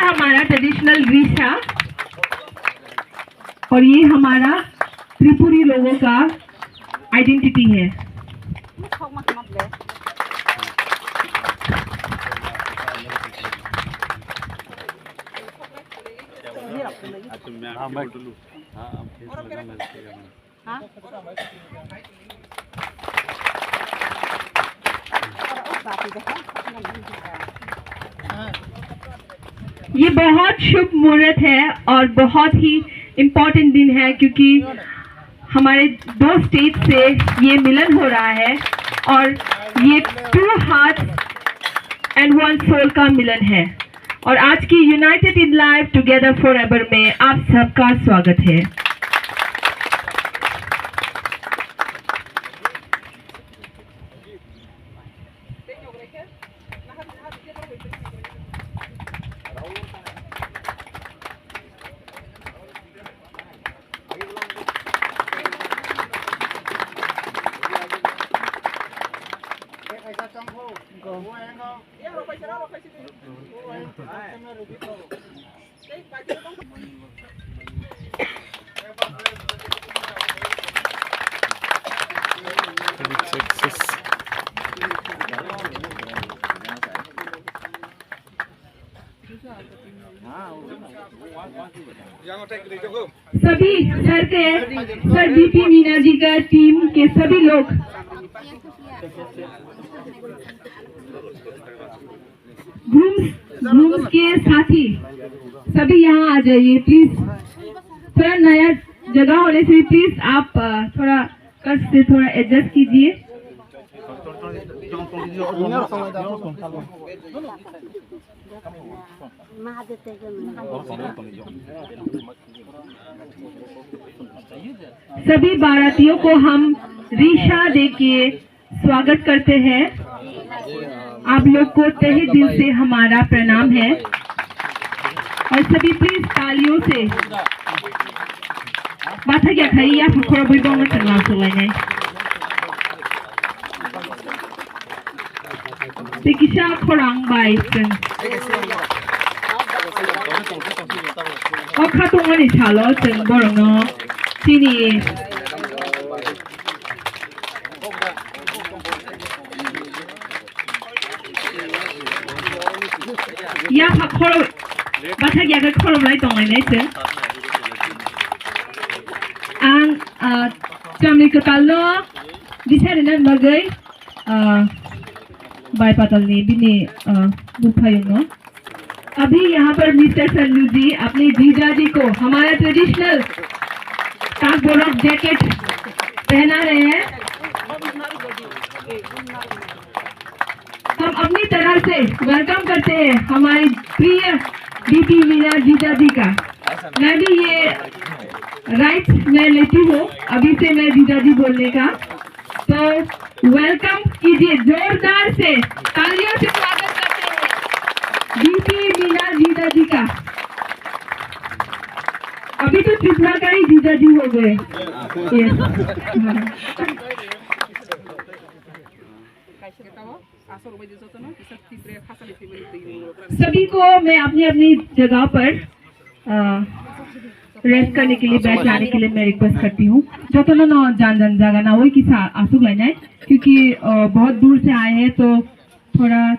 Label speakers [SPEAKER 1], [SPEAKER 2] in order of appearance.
[SPEAKER 1] हमारा traditional dish है और ये हमारा त्रिपुरी लोगों का आइडेंटिटी है। ये बहुत शुभ मुहूर्त है और बहुत ही इम्पोर्टेंट दिन है क्योंकि हमारे दो स्टेट से ये मिलन हो रहा है और ये 2 हार्ट्स एंड 1 सोल का मिलन है। और आज की United in life together forever में आप सबका स्वागत है। सभी सर बीपी मीना जी का टीम के सभी लोग ग्रूम्स के साथी सभी यहाँ आ जाइए प्लीज। थोड़ा नया जगह होने से प्लीज आप थोड़ा कष्ट से थोड़ा एडजस्ट कीजिए। सभी बारातियों को हम रीशा देके स्वागत करते हैं। आप लोग को तहे दिल से हमारा प्रणाम है और सभी प्लीज तालियों से बात क्या खाई या फुखरा बुइबों में चलना सुलाइने देखिशा खोरांग बाइसन और खातों में निचालो चंग बोरंगो चीनी या फुखरा बात क्या कर खोरांग लाइट तो मैंने चंग आं कमी कतालो दिशा देना मगई बाय पातलनी बिने बुफायुंगो। अभी यहाँ पर मिस्टर संजू जी अपने जीजा जी को हमारा ट्रेडिशनल काकबोरक जैकेट पहना रहे हैं। हम अपनी तरह से वेलकम करते हैं हमारी प्रिय बीपी मीना जीजा जी का। मैं भी ये राइट मैं लेती हूँ अभी से मैं जीजा जी बोलने का, तो वेलकम कीजिए जोरदार से तालियों से स्वागत करते हैं बीपी मीना जीजा जी का। अभी तो त्रिपुरा का ही जीजा जी हो गए। सभी को मैं अपनी अपनी जगह पर रेस्ट करने के लिए बैठ जाने के लिए मैं रिक्वेस्ट करती हूँ। जो तो ना जान जगह ना वही किसा आंसू लेना है क्योंकि बहुत दूर से आए हैं तो थोड़ा